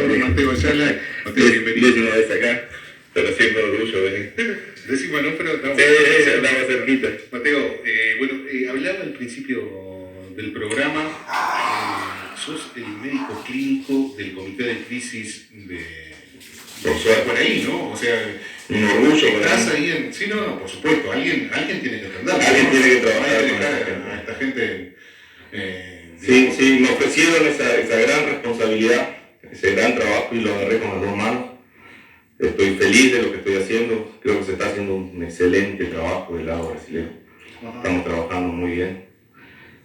Mateo Ayala. Mateo, bienvenido. Décima vez acá, pero siempre orgullo de venir. Décima, ¿no? Pero estamos cerquita. Mateo, hablaba al principio del programa, sos el médico clínico del Comité de Crisis por ahí, ¿no? O sea, un orgullo. Estás ahí en... Sí, no, por supuesto, alguien tiene que atender. Alguien tiene que trabajar a esta gente. Sí, me ofrecieron esa gran responsabilidad, ese gran trabajo y lo agarré con las dos manos. Estoy feliz de lo que estoy haciendo, creo que se está haciendo un excelente trabajo del lado brasileño. Estamos trabajando muy bien.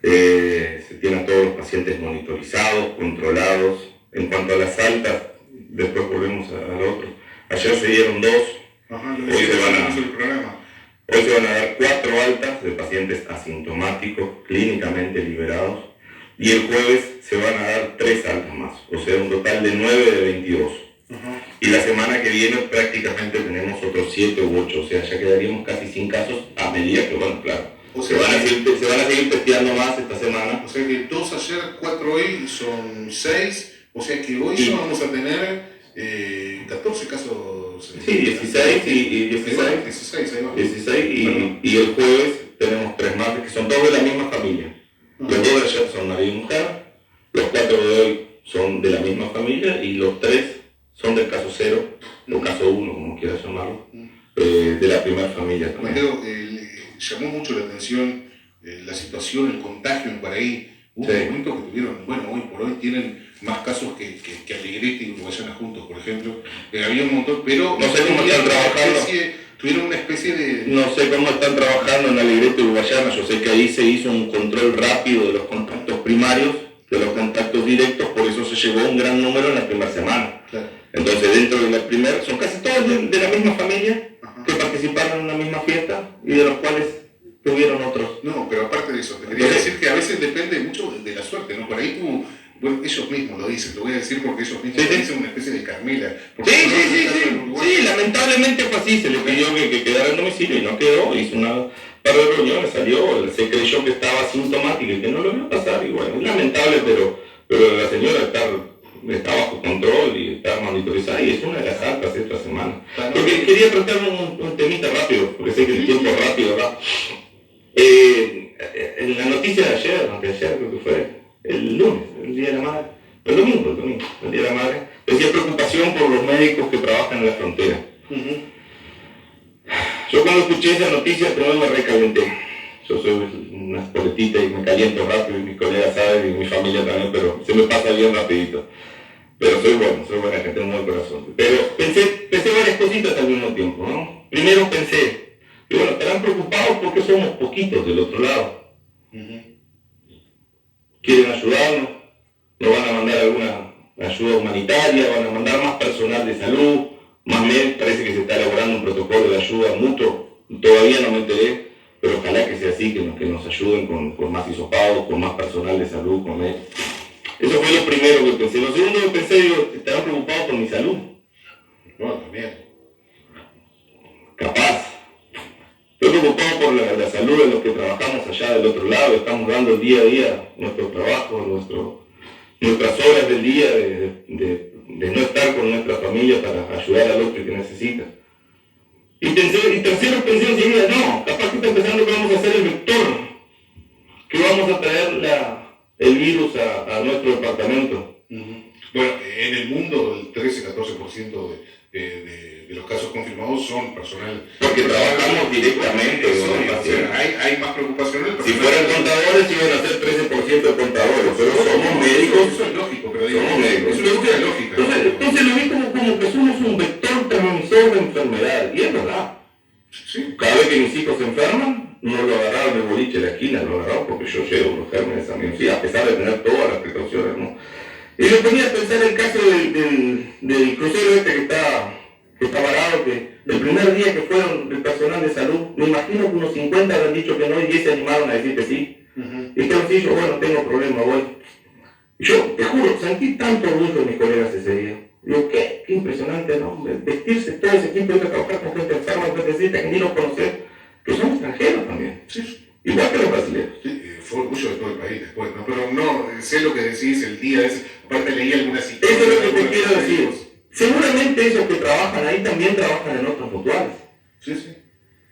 Se tienen a todos los pacientes monitorizados, controlados. En cuanto a las altas, después volvemos al otro. Ayer se dieron 2, hoy se van a dar 4 altas de pacientes asintomáticos, clínicamente liberados. Y el jueves se van a dar 3 altas más, o sea, un total de 9 de 22. Y la semana que viene prácticamente tenemos otros 7 u 8, o sea, ya quedaríamos casi sin casos a medida que, bueno, claro, se van a seguir testeando más esta semana. O sea que 2 ayer, 4 hoy, son 6, o sea que hoy ya vamos a tener 14 casos. Sí, 16 y 16, y el jueves tenemos 3 más, que son 2 de la misma familia. Los 2 de ayer son marido y mujer, los 4 de hoy son de la misma familia y los 3 son del caso 0, o caso 1, como quieras llamarlo, de la primera familia también. Mateo, llamó mucho la atención la situación, el contagio en Paraí. Hubo un momento que tuvieron, bueno, hoy por hoy tienen más casos que Alegrete y Uruguayana juntos, por ejemplo. Había un montón, pero no sé cómo están trabajando. Tuvieron una especie de... No sé cómo están trabajando en Alegrete y Uruguayana. Yo sé que ahí se hizo un control rápido de los contactos primarios, de los contactos directos, por eso se llegó a un gran número en la primera semana. Claro. Entonces dentro de la primera, son casi todos de la misma familia, que participaron en una misma fiesta y de los cuales tuvieron otros. No, pero aparte de eso, te quería decir que a veces depende mucho de la suerte, ¿no? Por ahí tú, bueno, ellos mismos lo dicen, te voy a decir porque ellos mismos dicen una especie de Carmela. Sí, lamentablemente fue así, se le pidió que quedara en domicilio y no quedó, hizo una par de reuniones, salió, se creyó que estaba asintomática y que no lo iba a pasar, y bueno, es lamentable, pero la señora está bajo control y está monitorizada y es una de las altas esta semana. Porque quería tratar un temita rápido, porque sé que el tiempo es rápido, ¿verdad? En la noticia de ayer, anteayer creo que fue, el lunes, el Día de la Madre, el domingo, el Día de la Madre, decía preocupación por los médicos que trabajan en la frontera. Yo cuando escuché esa noticia primero me recalenté. Yo soy una espoletita y me caliento rápido y mis colegas saben y mi familia también, pero se me pasa bien rapidito. Pero soy buena gente, tengo un buen corazón. Pero pensé varias cositas al mismo tiempo, ¿no? Primero pensé, y bueno, estarán preocupados porque somos poquitos del otro lado. Quieren ayudarnos, nos van a mandar alguna ayuda humanitaria, van a mandar más personal de salud, más médicos, parece que se está elaborando un protocolo de ayuda mutuo, todavía no me enteré, pero ojalá que sea así, que nos ayuden con más hisopados, con más personal de salud, con médicos. Eso fue lo primero que pensé. Lo segundo que pensé, digo, estarán preocupados por mi salud. Bueno, también. Capaz. Estoy preocupado por la salud de los que trabajamos allá del otro lado, estamos dando el día a día nuestro trabajo, nuestras horas del día de no estar con nuestra familia para ayudar al otro que necesita. Y tercero pensé enseguida, no, capaz que está pensando que vamos a ser el vector, que vamos a traer el virus a nuestro departamento. Bueno, en el mundo el 13-14% de los casos confirmados son personal. Porque trabajamos directamente con el paciente. Hay más preocupación. Si fueran contadores iban a ser 13% de contadores, pero somos médicos. Eso es lógico, pero digo, somos médicos. Es una cuestión lógica. Entonces lo vi como que somos un vector transmisor de enfermedad, y es verdad. Sí. Cada vez que mis hijos se enferman, no lo agarraron del boliche de la esquina, lo agarraron porque yo llevo los gérmenes a mi vida, a pesar de tener todas las precauciones, ¿no? Y me ponía a pensar el caso del crucero este que está varado, que el primer día que fueron el personal de salud, me imagino que unos 50 habían dicho que no y 10 se animaron a decir que sí. Y dijeron, sí, yo, bueno, tengo problema, voy. Y yo, te juro, sentí tanto orgullo de mis colegas ese día. Digo, qué impresionante, ¿no? Vestirse todo ese tiempo y trabajar con gente enferma, gente necesita, que ni los conocer, que son extranjeros también. Sí. Igual que los brasileños. Sí, fue orgullo de todo el país después, ¿no? Pero no, sé lo que decís el día ese, aparte leí algunas historias. Eso es lo que te quiero decir. Seguramente esos que trabajan ahí también trabajan en otras mutuales. Sí, sí.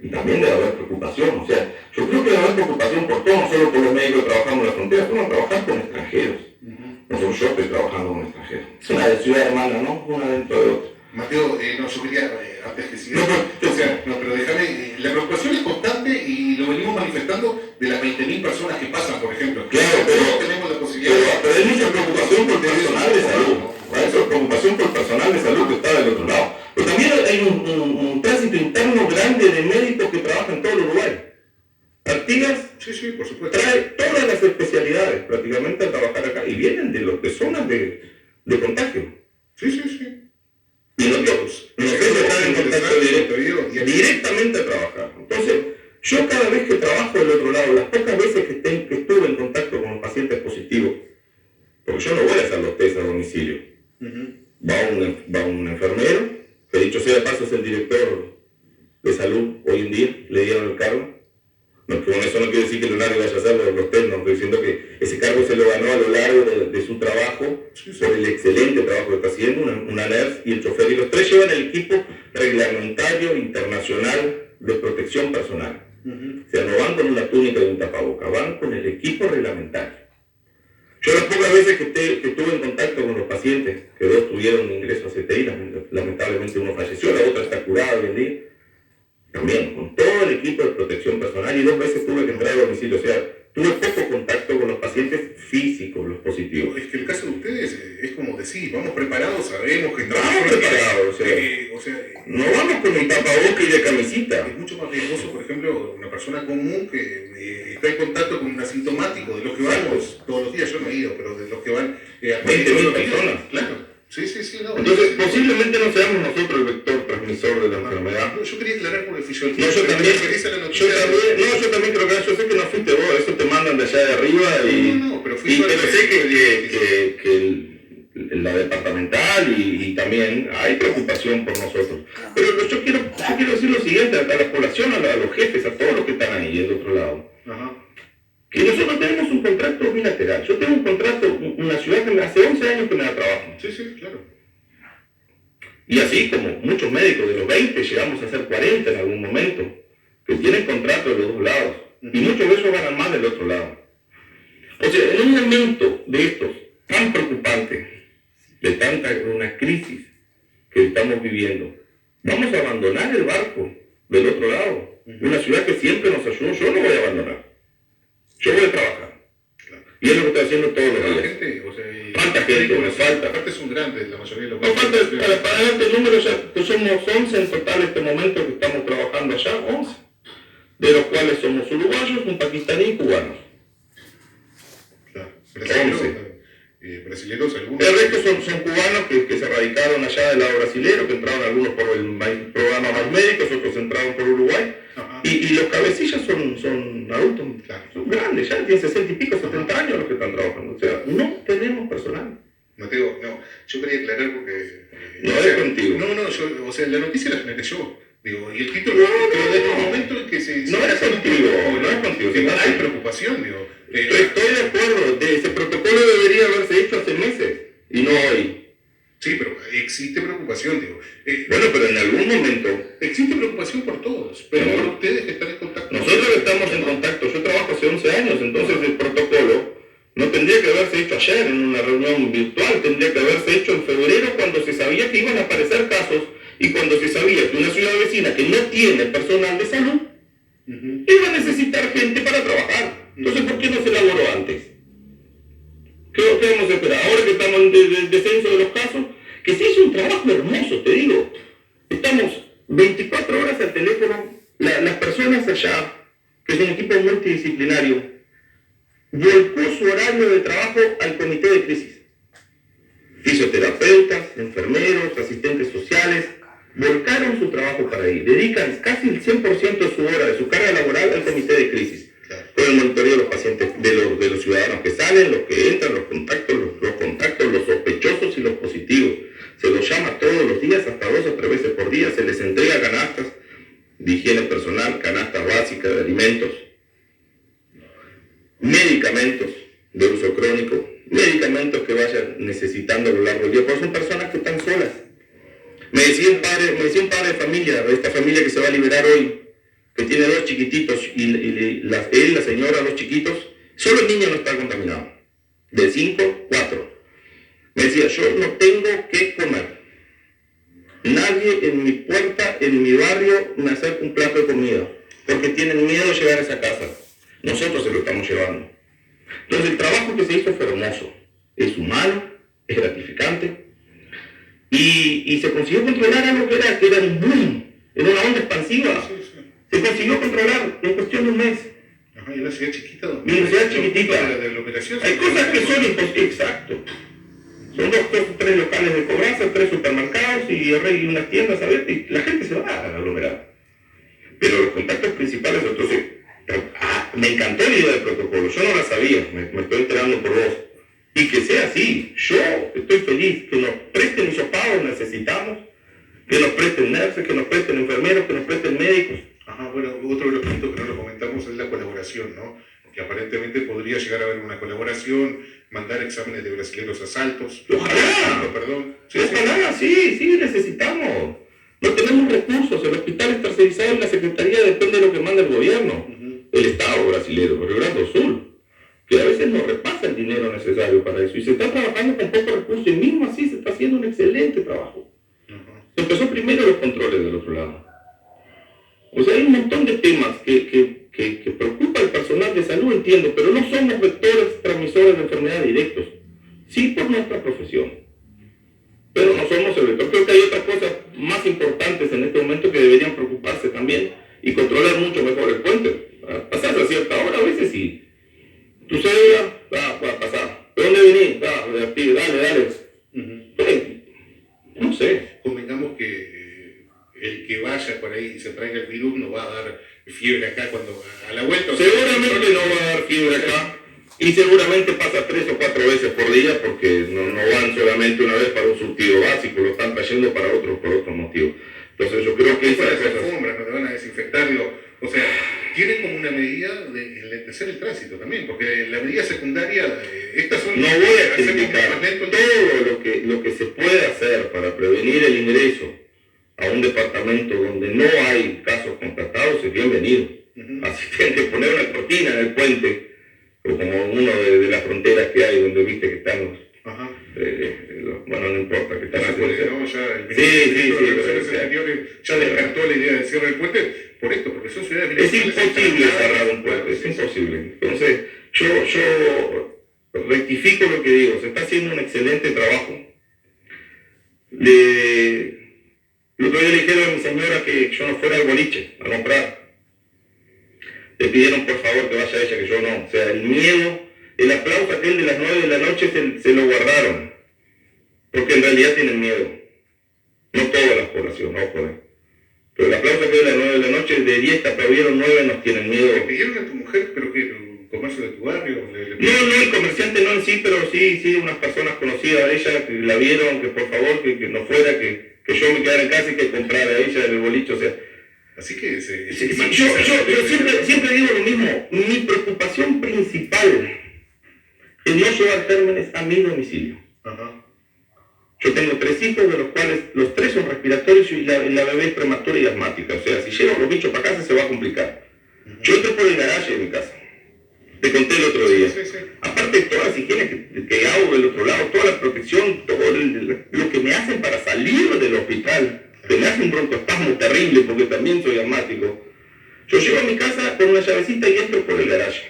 Y también debe haber preocupación. O sea, yo creo que debe haber preocupación por todos, no solo por los médicos que trabajamos en la frontera, sino trabajar con extranjeros. Nosotros, yo estoy trabajando con extranjeros. Es una ciudad hermana, ¿no? Una dentro de otra. Mateo, no, yo quería, antes que siga, pero déjame, la preocupación es constante y lo venimos manifestando de las 20.000 personas que pasan, por ejemplo. Claro, pero tenemos la posibilidad pero hay mucha preocupación por personal de salud. Hay preocupación por personal de salud que está del otro lado. Pero también hay un tránsito interno grande de médicos que trabajan en todo el Uruguay. Artigas sí, por supuesto. Trae todas las especialidades prácticamente a trabajar acá y vienen de zonas de contagio. Sí. Y nosotros están en contacto directamente a trabajar. Entonces, yo cada vez que trabajo del otro lado, las pocas veces que estuve en contacto con los pacientes positivos, porque yo no voy a hacer los test a domicilio, va un enfermero, que dicho sea de paso es el director de salud hoy en día, le dieron el cargo. No, con eso no quiero decir que Leonardo vaya a hacer los test, no estoy diciendo que ese cargo se lo ganó a lo largo de su trabajo, por el excelente trabajo que está haciendo, una nurse y el chofer, y los tres llevan el equipo reglamentario internacional de protección personal. O sea, no van con una túnica y un tapaboca, van con el equipo reglamentario. Yo las pocas veces que estuve en contacto con los pacientes, que dos tuvieron ingreso a CTI, lamentablemente uno falleció, la otra está curada hoy en día, también con todo el equipo de protección personal, y 2 veces tuve que entrar a domicilio. O sea, tuve poco contacto con los pacientes físicos, los positivos. Es que el caso de ustedes es como decir, vamos preparados, sabemos que estamos preparados, no vamos con un tapabocas y de camisita. Es mucho más riesgoso, por ejemplo, una persona común que está en contacto con un asintomático, de los que vamos todos los días, yo no he ido, pero de los que van 20.000 personas. Claro. Sí, no. Entonces, posiblemente no seamos nosotros el vector transmisor de la enfermedad. No, yo quería aclarar por el fisiología. No, yo también creo que yo sé que no fuiste vos, eso te mandan de allá de arriba pero sé que la departamental y también hay preocupación por nosotros. Pero yo quiero decir lo siguiente a la población, a los jefes, a todos los que están ahí del otro lado. Que nosotros tenemos un contrato bilateral. Yo tengo un contrato, una ciudad que hace 11 años que me da trabajo. Sí, claro. Y así como muchos médicos de los 20 llegamos a ser 40 en algún momento, que tienen contrato de los dos lados. Y muchos de ellos ganan más del otro lado. O sea, en un momento de estos tan preocupante, de tanta una crisis que estamos viviendo, vamos a abandonar el barco del otro lado. Una ciudad que siempre nos ayudó, yo no voy a abandonar. Yo voy a trabajar. Y es lo que estoy haciendo todos los días. Falta gente, nos falta. Aparte son grandes la mayoría de los casos. Para darte el número, ya que somos 11 en total en este momento que estamos trabajando allá, 11. De los cuales somos uruguayos, un pakistaní y cubanos. Claro. 11. Brasileros algunos. El resto son cubanos que se radicaron allá del lado brasilero, que entraron algunos por el programa Más Médicos, otros entraron por Uruguay. Y los cabecillas son adultos, son grandes, ya tienen 60 y pico, 70 años los que están trabajando. O sea, no tenemos personal. Mateo, yo quería aclarar porque... no es contigo. La noticia la generé yo. Digo, y el título, pero desde el momento en que se... No es contigo. Hay preocupación, digo. Estoy de acuerdo, ese protocolo debería haberse hecho hace meses, y no hoy. Sí, pero existe preocupación, digo. Bueno, pero en algún momento... Existe preocupación por todos, pero por ustedes que están en contacto. Nosotros estamos en contacto, yo trabajo hace 11 años, entonces el protocolo no tendría que haberse hecho ayer en una reunión virtual, tendría que haberse hecho en febrero cuando se sabía que iban a aparecer casos y cuando se sabía que una ciudad vecina que no tiene personal de salud iba a necesitar gente para trabajar. Entonces, ¿por qué no se elaboró antes? ¿Qué vamos a esperar? Ahora que estamos en el descenso de los casos, que se hizo un trabajo hermoso, te digo. Estamos 24 horas al teléfono, las personas allá, que es un equipo multidisciplinario, volcó su horario de trabajo al comité de crisis. Fisioterapeutas, enfermeros, asistentes sociales, volcaron su trabajo para ahí. Dedican casi el 100% de su hora, de su carga laboral al comité de crisis. Con el monitoreo de los pacientes, de los ciudadanos que salen, los que entran, los contactos, los sospechosos y los positivos. Se los llama todos los días, hasta 2 o 3 veces por día, se les entrega canastas de higiene personal, canastas básicas de alimentos, medicamentos de uso crónico, medicamentos que vayan necesitando a lo largo del día, porque son personas que están solas. decía un padre de familia, de esta familia que se va a liberar hoy, que tiene 2 chiquititos, él, la señora, 2 chiquitos, solo el niño no está contaminado. De 5, 4. Me decía, yo no tengo que comer. Nadie en mi puerta, en mi barrio, me acerca un plato de comida, porque tienen miedo de llegar a esa casa. Nosotros se lo estamos llevando. Entonces el trabajo que se hizo fue hermoso, es humano, es gratificante, y se consiguió controlar algo que era un boom, era una onda expansiva. Se consiguió controlar en cuestión de un mes. Ajá, y una ciudad chiquita. Una ciudad chiquitita. De la operación, hay cosas que son imposibles, exacto. Son 2, 3 locales de cobranza, 3 supermercados y unas tiendas abiertas, y la gente se va a aglomerar. Pero los contactos principales, entonces, me encantó la idea del protocolo, yo no la sabía, me estoy enterando por vos. Y que sea así, yo estoy feliz, que nos presten hisopados, necesitamos, que nos presten nurses, que nos presten enfermeros, que nos presten médicos. Ajá, bueno, otro de los puntos que no lo comentamos es la colaboración, ¿no? Que aparentemente podría llegar a haber una colaboración, mandar exámenes de brasileños a Saltos. Ojalá, perdón. Ojalá, sí, necesitamos. No tenemos recursos, el hospital es tercerizado y la Secretaría depende de lo que manda el gobierno, el Estado brasileño, el Rio Grande do Sul, que a veces no repasa el dinero necesario para eso, y se está trabajando con pocos recursos, y mismo así se está haciendo un excelente trabajo. Se empezó primero los controles del otro lado. O sea, hay un montón de temas que preocupa al personal de salud, entiendo, pero no somos vectores transmisores de enfermedades directos. Sí por nuestra profesión, pero no somos el vector. Creo que hay otras cosas más importantes en este momento que deberían preocuparse también y controlar mucho mejor el puente. Pasar a cierta hora a veces sí. Tu cédula, va a pasar. ¿De dónde venís? Dale. No sé. Convengamos que el que vaya por ahí y se traiga el virus no va a dar fiebre acá cuando a la vuelta. Seguramente no va a dar fiebre acá. Y seguramente pasa 3 o 4 veces por día porque no van solamente una vez para un surtido básico, lo están trayendo para otros por otros motivos. Entonces yo creo que esas alfombras no te van a desinfectar, o sea, tienen como una medida de enlentecer el tránsito también, porque la medida secundaria, estas son... No voy a criticar todo lo que se puede hacer para prevenir el ingreso a un departamento donde no hay casos constatados es bienvenido. Así tienen que poner una cortina en el puente, o como uno de las fronteras que hay donde viste que están los... bueno, no importa que están haciendo. ¿No? Ya el ministro de Relaciones Exteriores ya descartó la idea del cierre del puente por esto, porque son ciudades... Es imposible cerrar un puente, es imposible. Entonces, yo rectifico lo que digo, se está haciendo un excelente trabajo. El otro día le dijeron a mi señora que yo no fuera al boliche a comprar. Le pidieron por favor que vaya ella, que yo no. O sea, el miedo, el aplauso aquel de las 9 de la noche se lo guardaron. Porque en realidad tienen miedo. No toda la población, ojo. Pero el aplauso aquel de las 9 de la noche, de 10 que aplaudieron, 9 nos tienen miedo. ¿Le pidieron a tu mujer, pero que el comercio de tu barrio? No, el comerciante no en sí, pero sí, unas personas conocidas de ella que la vieron, que por favor que no fuera, que yo me quedara en casa y que comprara a ella el boliche, o sea. Así que yo siempre digo lo mismo, mi preocupación principal es no llevar gérmenes a mi domicilio. Yo tengo 3 hijos, de los cuales los 3 son respiratorios y la bebé es prematura y asmática, o sea, si llevo los bichos para casa se va a complicar. Yo entro por el garaje de mi casa, te conté el otro día. Aparte de todas las higienes que hago del otro lado, toda la protección, todo lo que me hacen para salir del hospital, que me hace un broncoespasmo terrible porque también soy asmático. Yo llego a mi casa con una llavecita y entro por el garaje.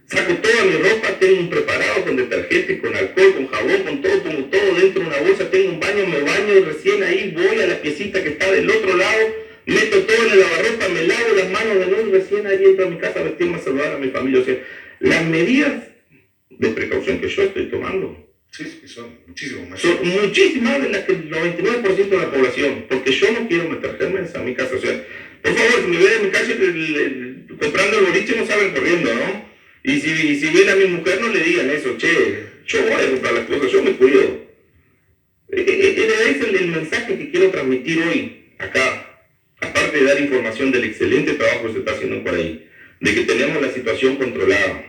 Saco toda mi ropa, tengo un preparado con detergente, con alcohol, con jabón, con todo, pongo todo dentro de una bolsa, tengo un baño, me baño y recién ahí voy a la piecita que está del otro lado, meto todo en el lavarropa, me lavo las manos de nuevo y recién ahí entro a mi casa a vestirme a saludar a mi familia. O sea, las medidas de precaución que yo estoy tomando son muchísimo más. Son muchísimas de las que el 99% de la población, porque yo no quiero meter gérmenes a mi casa. O sea, por favor, si me ven en mi calle comprando el boliche no salen corriendo, ¿no? Y si ven a mi mujer no le digan eso, che, yo voy a comprar las cosas, yo me cuido. Ese es el mensaje que quiero transmitir hoy, acá. Aparte de dar información del excelente trabajo que se está haciendo en Cuaraí, de que tenemos la situación controlada,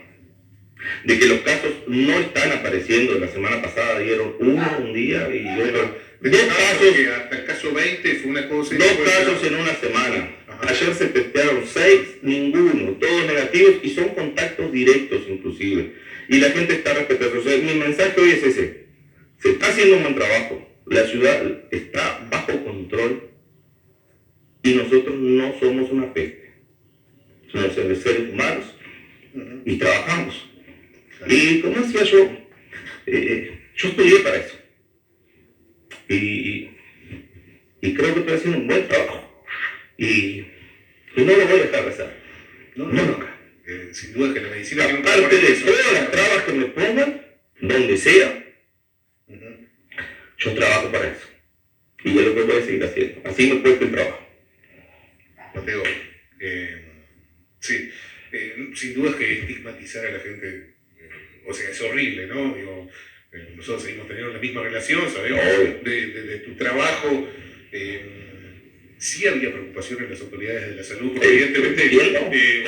de que los casos no están apareciendo. La semana pasada dieron uno un día y otro. Dos casos, hasta el caso 20 fue una cosa. Dos casos en una semana. Ajá. Ayer se testearon 6, ninguno, todos negativos y son contactos directos inclusive. Y la gente está respetando. O sea, mi mensaje hoy es ese. Se está haciendo un buen trabajo. La ciudad está bajo control y nosotros no somos una peste. Somos seres humanos y trabajamos. Y como decía yo estudié para eso. Y creo que estoy haciendo un buen trabajo. Y no lo voy a dejar de hacer. Nunca. Sin duda que la medicina... Aparte de todas las trabas que me pongan, donde sea, yo trabajo para eso. Y es lo que voy a seguir haciendo. Así me cuesta el trabajo. Mateo, sí, sin duda que estigmatizar a la gente, o sea, es horrible, ¿no? Digo, nosotros seguimos teniendo la misma relación, sabemos de tu trabajo. Sí había preocupación en las autoridades de la salud, porque evidentemente...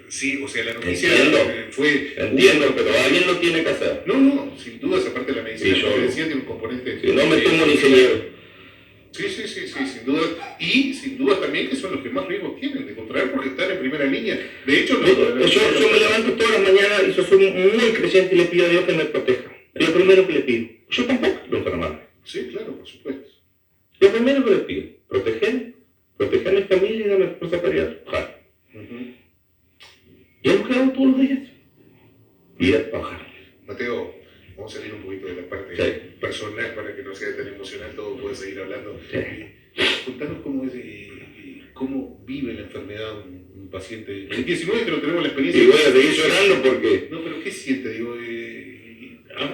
sí, o sea, la noticia fue... Entiendo, pero alguien lo tiene que hacer. No, sin duda, esa parte de la medicina tiene un componente... Si no me tomo un ingeniero. Sí, sin duda. Y sin duda también que son los que más riesgos tienen de contraer porque están en primera línea. De hecho, yo me levanto todas las mañanas y yo soy muy creyente y le pido a Dios que me proteja. Es lo primero que le pido. Yo tampoco lo enfermarme. Sí, claro, por supuesto. Lo primero que le pido, proteger a mi familia y darme fuerza para ir a trabajar. Y es lo que hago todos los días. Ir a trabajar. Mateo, vamos a salir un poquito de la parte personal para que no sea tan emocional, todo puede seguir hablando. Contanos cómo vive la enfermedad un paciente. El 19 que no tenemos la experiencia. Y voy a seguir llorando porque... No, pero ¿qué siente? Digo,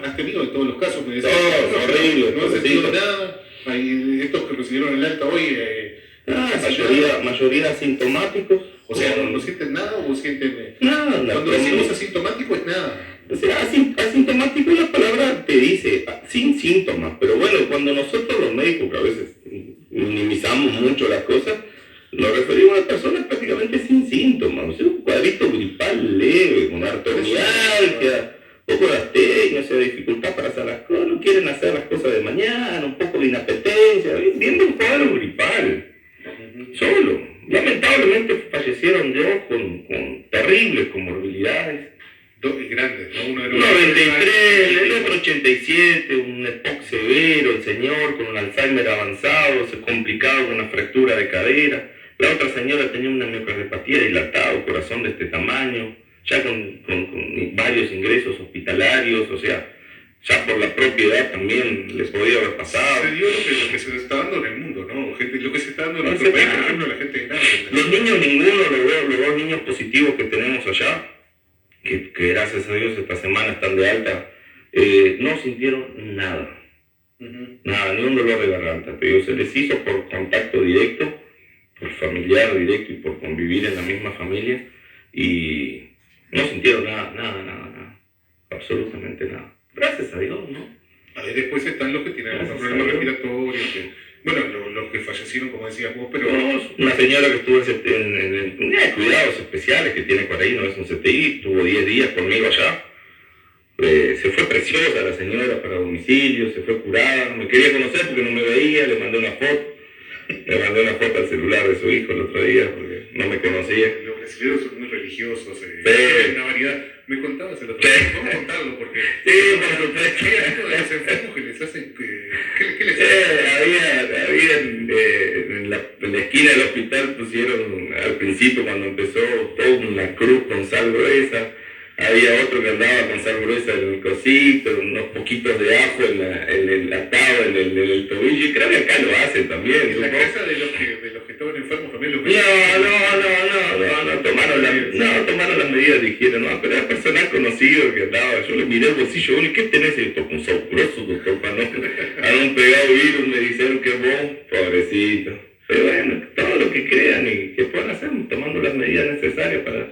¿has tenido en todos los casos? Me decís, horrible. No has sentido nada. Hay estos que recibieron el alta hoy. Mayoría asintomáticos. O sea, ¿no sienten nada o sienten...? Nada. Cuando decimos asintomático es nada. O sea, asintomático la palabra te dice, sin síntomas. Pero bueno, cuando nosotros los médicos, que a veces minimizamos mucho las cosas, nos referimos a personas prácticamente sin síntomas. O sea, un cuadrito gripal leve, con artromialgia, un poco de astenia, o sea, dificultad para hacer las cosas, no quieren hacer las cosas de mañana, un poco de inapetencia, viendo un cuadro gripal. Solo. Lamentablemente fallecieron dos con terribles comorbilidades. Dos grandes, ¿no? Uno era 93, el otro 87, un EPOC severo, el señor con un Alzheimer avanzado, se complicaba con una fractura de cadera. La otra señora tenía una miocardiopatía dilatada, corazón de este tamaño, ya con varios ingresos hospitalarios, o sea, ya por la propia edad también les podía haber pasado. Se dio lo que se está dando en el mundo, ¿no? Lo que se está dando en nuestro país, por ejemplo, la gente grande. Los niños, ninguno, los dos niños positivos que tenemos allá, que gracias a Dios esta semana están de alta, no sintieron nada. Nada, ni un dolor de garganta. Pero se les hizo por contacto directo, por familiar directo y por convivir en la misma familia, y no sintieron nada. Absolutamente nada. Gracias a Dios, ¿no? Ahí después están los que tienen algunos problemas respiratorios, los que fallecieron, como decías vos, pero... Una señora que estuvo en cuidados especiales que tiene por ahí, no es un CTI, estuvo 10 días conmigo allá. Se fue preciosa la señora para domicilio, se fue curada, no me quería conocer porque no me veía, le mandé una foto. Le mandé una foto al celular de su hijo el otro día porque no me conocía. Los brasileños son muy religiosos, una variedad. Me contabas el otro día, vamos a contarlo porque... hay algunos de los enfermos que les hacen... ¿Qué les hacen? Había en la esquina del hospital pusieron al principio cuando empezó toda una cruz con sal gruesa. Había otro que andaba con sal gruesa en el cosito, unos poquitos de ajo en el atado, en el tobillo, y creo que acá lo hacen también. En la casa de los que estaban enfermos también lo tomaron las medidas de higiene, no, pero era personal conocido que andaba, yo le miré el bolsillo, ¿y qué tenés? Y tocó un sauroso, doctor, para no haber pegado virus, me dijeron que vos, pobrecito. Pero bueno, todo lo que crean y que puedan hacer, tomando las medidas necesarias para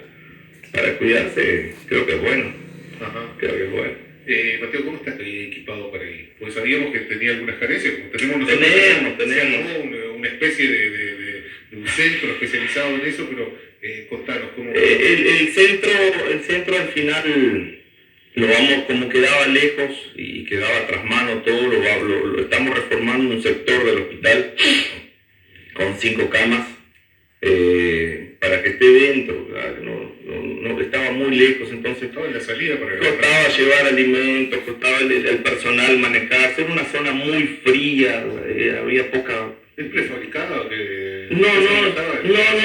cuidarse, creo que es bueno. Creo que es bueno. Mateo, ¿cómo estás equipado para ir? Pues sabíamos que tenía algunas carencias, como tenemos nosotros. Tenemos. Una especie de un centro especializado en eso, pero contanos cómo... El centro al final lo vamos, como quedaba lejos y quedaba tras mano todo, lo estamos reformando un sector del hospital con 5 camas para que esté dentro, no estaba muy lejos, entonces Estaba en la salida para costaba llevar alimentos, costaba el personal manejarse, era una zona muy fría, había poca... ¿Es prefabricado? No,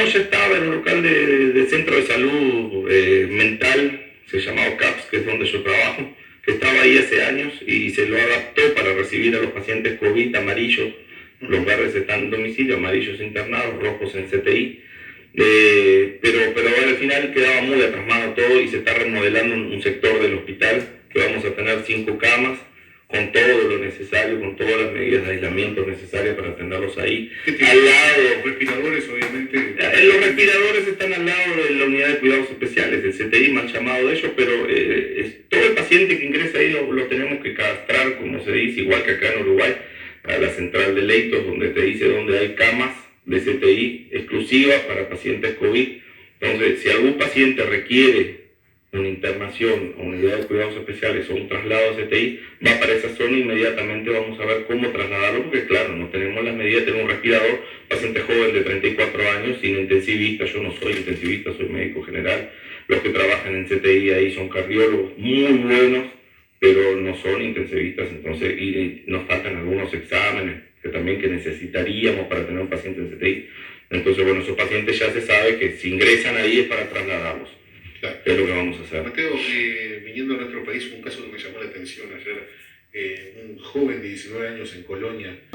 ya estaba en un local de centro de salud mental, se llamaba CAPS, que es donde yo trabajo, que estaba ahí hace años y se lo adaptó para recibir a los pacientes COVID amarillos. Los verdes están en domicilio, amarillos internados, rojos en CTI. Pero al final quedaba muy atrasmado todo y se está remodelando un sector del hospital que vamos a tener 5 camas con todo lo necesario, con todas las medidas de aislamiento necesarias para atenderlos ahí. Al lado, los respiradores obviamente. Los respiradores están al lado de la unidad de cuidados especiales, el CTI, mal llamado de ellos, pero todo el paciente que ingresa ahí lo tenemos que castrar, como se dice, igual que acá en Uruguay, a la central de leitos, donde te dice dónde hay camas de CTI exclusivas para pacientes COVID. Entonces, si algún paciente requiere una internación o unidad de cuidados especiales o un traslado a CTI, va para esa zona e inmediatamente vamos a ver cómo trasladarlo, porque claro, no tenemos las medidas, tenemos un respirador, paciente joven de 34 años, sin intensivista, yo no soy intensivista, soy médico general, los que trabajan en CTI ahí son cardiólogos muy buenos, pero no son intensivistas, entonces y nos faltan algunos exámenes que también que necesitaríamos para tener un paciente en CTI. Entonces, bueno, esos pacientes ya se sabe que si ingresan ahí es para trasladarlos. Claro. Es lo que vamos a hacer. Mateo, viniendo a nuestro país, un caso que me llamó la atención ayer, un joven de 19 años en Colonia,